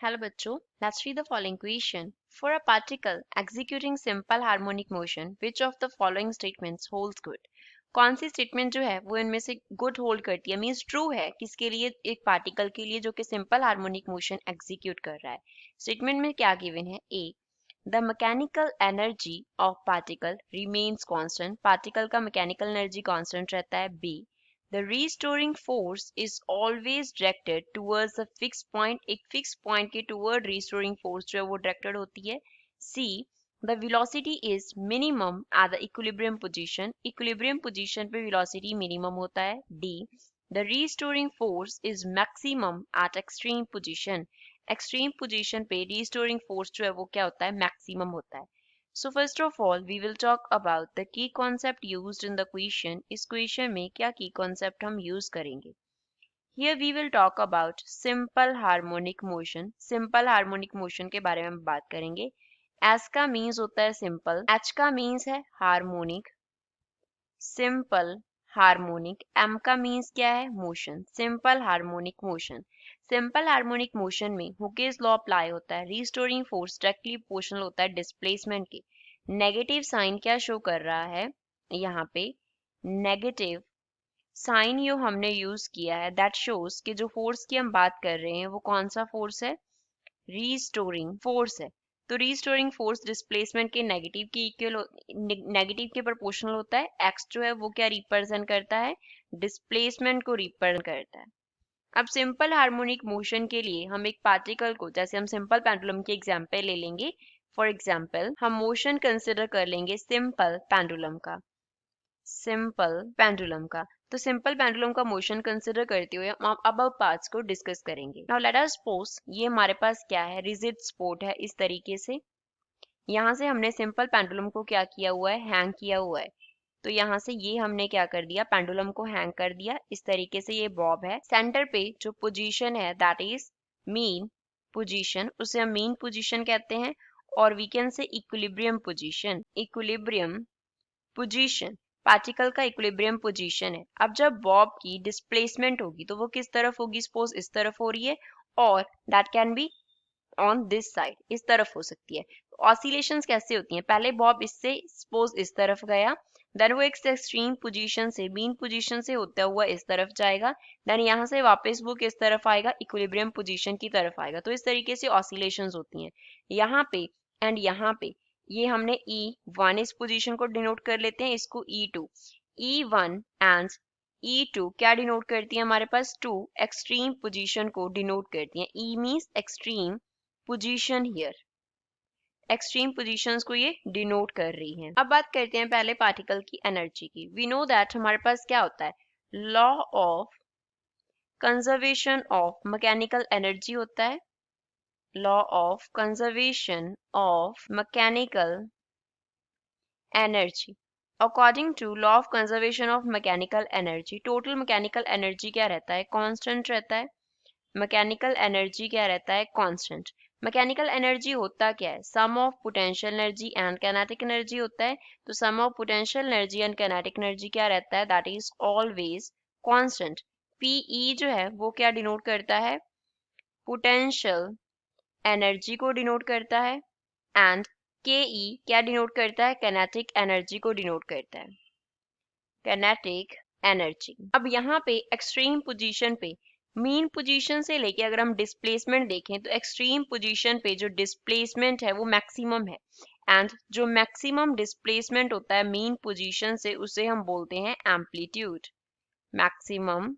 Hello बच्चों, let's read the following question. For a particle executing simple harmonic motion, which of the following statements holds good? कौन सी statement जो है वो इनमें से गुड होल्ड करती है, मीन्स ट्रू है किसके लिए? एक पार्टिकल के लिए जो कि सिंपल हार्मोनिक मोशन एग्जीक्यूट कर रहा है। स्टेटमेंट में क्या गिवन है? A, the mechanical energy of particle remains constant, particle का मैकेनिकल एनर्जी कांस्टेंट रहता है। B, The restoring force is always directed towards a fixed point, एक fixed point के toward restoring force जो है वो directed होती है। C, the velocity is minimum at the equilibrium position, equilibrium position पे velocity minimum होता है। D, the restoring force is maximum at extreme position, extreme position पे restoring force जो है वो क्या होता है? maximum होता है। So first of all, we will talk about the key concept used in the question. इस question में क्या key concept हम use करेंगे? Here we will talk about simple harmonic motion. Simple harmonic motion के बारे में हम बात करेंगे। S का means होता है simple, H का means है harmonic, simple हार्मोनिक, एम का मीन्स क्या है? Motion, simple harmonic motion. Simple harmonic motion में हुकेस लॉ अप्लाई होता है, रिस्टोरिंग फोर्स डायरेक्टली प्रोपोर्शनल होता है डिस्प्लेसमेंट के। नेगेटिव साइन क्या शो कर रहा है? यहाँ पे नेगेटिव साइन यो हमने यूज किया है, दैट शोज कि जो फोर्स की हम बात कर रहे हैं वो कौन सा फोर्स है? रिस्टोरिंग फोर्स है। तो रिस्टोरिंग फोर्स डिस्प्लेसमेंट के नेगेटिव के इक्वल, नेगेटिव के प्रोपोर्शनल होता है। एक्स जो है वो क्या रिप्रेजेंट करता है? डिस्प्लेसमेंट को रिप्रेजेंट करता है। अब सिंपल हार्मोनिक मोशन के लिए हम एक पार्टिकल को, जैसे हम सिंपल पेंडुलम की एग्जांपल ले लेंगे। फॉर एग्जांपल हम मोशन कंसिडर कर लेंगे सिंपल पेंडुलम का, सिंपल पेंडुलम का। तो सिंपल पेंडुलम का मोशन कंसिडर करते हुए हम अब पार्ट्स को डिस्कस करेंगे। नाउ लेट अस सपोज ये हमारे पास क्या है? रिजिड सपोर्ट है इस तरीके से। यहाँ से हमने सिंपल पेंडुलम को क्या किया हुआ है? हैंग किया हुआ है। तो यहाँ से ये हमने क्या कर दिया? पेंडुलम को हैंग कर दिया इस तरीके से। ये बॉब है, सेंटर पे जो पोजीशन है दैट इज मीन पोजीशन, उसे हम मीन पोजीशन कहते हैं। और we can say equilibrium position, equilibrium position particle का इक्विलिब्रियम पोजीशन है। अब जब बॉब की डिस्प्लेसमेंट होगी तो वो किस तरफ होगी? सपोज इस तरफ हो रही है, और that can be on this side, इस तरफ हो सकती है। ऑसिलेशंस कैसे होती हैं? पहले बॉब इससे सपोज इस तरफ गया, देन वो एक एक्सट्रीम पोजीशन से, मीन पोजीशन से होता हुआ इस तरफ जाएगा, देन यहाँ से वापस वो किस तरफ आएगा? इक्विलिब्रियम पोजीशन की तरफ आएगा। तो इस तरीके से ऑसिलेशंस होती हैं। यहाँ पे एंड यहाँ पे ये हमने E1 इस पोजीशन को डिनोट कर लेते हैं, इसको E2, E1 एंड E2 क्या डिनोट करती है हमारे पास? टू एक्सट्रीम पोजीशन को डिनोट करती हैं। E means extreme position here, extreme positions को ये डिनोट कर रही हैं। अब बात करते हैं पहले पार्टिकल की एनर्जी की। वी नो दैट हमारे पास क्या होता है? Law of conservation of mechanical energy होता है, law of conservation of mechanical energy. According to law of conservation of mechanical energy, total mechanical energy क्या रहता है? कांस्टेंट रहता है। मैकेनिकल एनर्जी क्या रहता है? कांस्टेंट। मैकेनिकल एनर्जी होता क्या है? Sum of potential energy and kinetic energy होता है। तो sum of potential energy and kinetic energy क्या रहता है? That is always constant. PE जो है वो क्या डिनोट करता है? पोटेंशियल एनर्जी को डिनोट करता है। एंड केई क्या डिनोट करता है? काइनेटिक एनर्जी को डिनोट करता है, काइनेटिक एनर्जी। अब यहाँ पे एक्सट्रीम पोजीशन पे, मीन पोजीशन से लेके अगर हम डिस्प्लेसमेंट देखें तो एक्सट्रीम पोजीशन पे जो डिस्प्लेसमेंट है वो मैक्सिमम है। एंड जो मैक्सिमम डिस्प्लेसमेंट होता है मीन पोजीशन से उसे हम बोलते हैं एम्पलीट्यूड। मैक्सिमम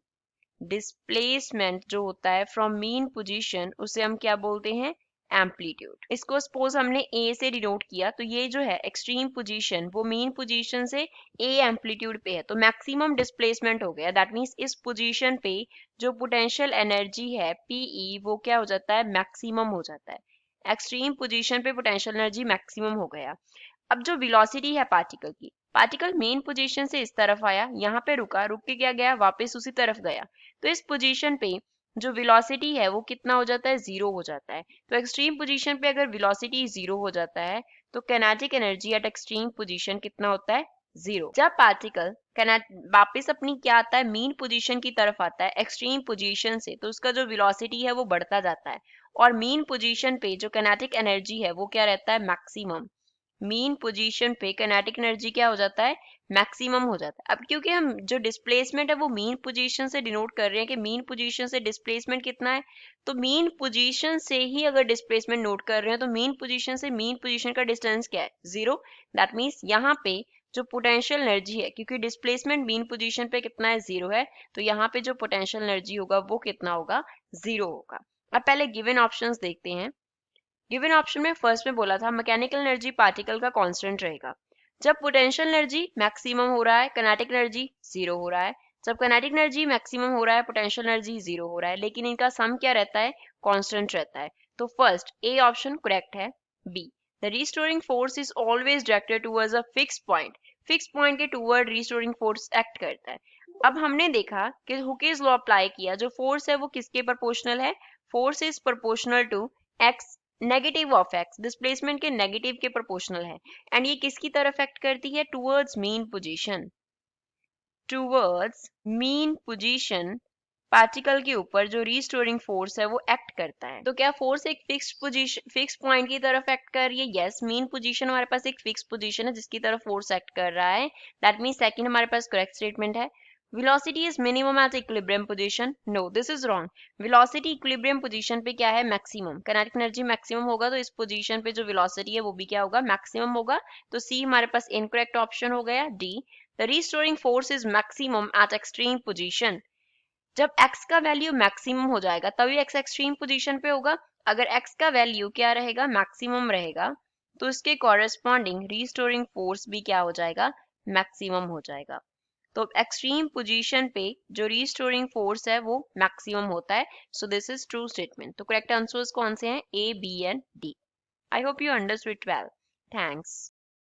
डिस्प्लेसमेंट जो होता है फ्रॉम मीन पोजीशन उसे हम क्या बोलते हैं? एम्पलीट्यूड। इसको सपोज हमने ए से डिनोट किया, तो ये जो है एक्सट्रीम पोजीशन वो मीन पोजीशन से ए एम्पलीट्यूड पे है, तो मैक्सिमम डिस्प्लेसमेंट हो गया। दैट मीन्स इस पोजीशन पे जो पोटेंशियल एनर्जी है पीई वो क्या हो जाता है? मैक्सिमम हो जाता है। एक्सट्रीम पोजीशन पे पोटेंशियल एनर्जी मैक्सिमम हो गया। अब जो वेलोसिटी है पार्टिकल की, पार्टिकल मेन पोजीशन से इस तरफ आया, यहाँ पे रुका, रुक के क्या गया? वापस उसी तरफ गया। तो इस पोजीशन पे जो वेलोसिटी है वो कितना हो जाता है? जीरो हो जाता है। तो एक्सट्रीम पोजीशन पे अगर वेलोसिटी जीरो हो जाता है तो kinetic energy at extreme position कितना होता है? जीरो। जब पार्टिकल वापस अपनी क्या आता है? मीन पोजीशन की तरफ आता है एक्सट्रीम पोजीशन से, तो उसका जो वेलोसिटी है वो बढ़ता जाता है। और मीन पोजीशन पे जो किनेटिक एनर्जी है वो क्या रहता है, मैक्सिमम। मीन पोजीशन पे किनेटिक एनर्जी क्या हो जाता है, मैक्सिमम हो जाता है। अब क्योंकि हम जो डिस्प्लेसमेंट है वो मीन पोजीशन से डिनोट कर रहे हैं कि मीन पोजीशन से डिस्प्लेसमेंट कितना है, तो मीन पोजीशन से ही अगर डिस्प्लेसमेंट नोट कर रहे हैं तो मीन पोजीशन से मीन पोजीशन का डिस्टेंस क्या है, 0। दैट मीन्स यहाँ पे जो पोटेंशियल एनर्जी है, क्योंकि डिस्प्लेसमेंट मीन पोजीशन पे कितना है, 0 है, तो यहाँ पे जो पोटेंशियल एनर्जी होगा वो कितना होगा, 0 होगा। अब पहले गिवन ऑप्शंस देखते हैं। गिवन ऑप्शन में फर्स्ट में बोला था मैकेनिकल एनर्जी पार्टिकल का कांस्टेंट रहेगा। जब पोटेंशियल एनर्जी मैक्सिमम हो रहा है, किनेटिक एनर्जी 0 हो रहा है। जब किनेटिक एनर्जी मैक्सिमम हो रहा है, पोटेंशियल एनर्जी 0 हो रहा है, लेकिन इनका सम क्या रहता है, कांस्टेंट रहता है। तो फर्स्ट ए ऑप्शन करेक्ट है। B, the restoring force is always directed towards a fixed point. Fix point के टुवर्ड रिस्टोरिंग फोर्स एक्ट करता है। अब हमने देखा कि हुकेस लॉ अप्लाई किया, जो फोर्स है वो किसके प्रोपोर्शनल है, force is proportional to x negative of x, displacement के नेगेटिव के प्रोपोर्शनल है। एंड ये किसकी तरफ एक्ट करती है, towards mean position, towards mean position particle के ऊपर जो रिस्टोरिंग फोर्स है वो एक्ट करता है। तो क्या फोर्स एक फिक्स्ड पोजीशन, फिक्स पॉइंट की तरफ एक्ट कर रही है, यस। मीन पोजीशन हमारे पास एक फिक्स पोजीशन है जिसकी तरफ फोर्स एक्ट कर रहा है, दैट मीन सेकंड हमारे पास करेक्ट स्टेटमेंट है। velocity is minimum at equilibrium position, no this is wrong। velocity equilibrium position पे क्या है, maximum। kinetic energy maximum होगा तो इस position पे जो velocity है वो भी क्या होगा, maximum होगा। तो C हमारे पास incorrect option हो गया। D, the restoring force is maximum at extreme position। जब x का वैल्यू मैक्सिमम हो जाएगा तभी x एक्सट्रीम पोजीशन पे होगा। अगर x का वैल्यू क्या रहेगा, मैक्सिमम रहेगा, तो इसके कॉरेस्पॉन्डिंग रिस्टोरिंग फोर्स भी क्या हो जाएगा, मैक्सिमम हो जाएगा। तो एक्सट्रीम पोजीशन पे जो रिस्टोरिंग फोर्स है वो मैक्सिमम होता है। So this is true statement. तो करेक्ट आंसर्स कौन से हैं, A, B and D. I hope you understood it well. Thanks.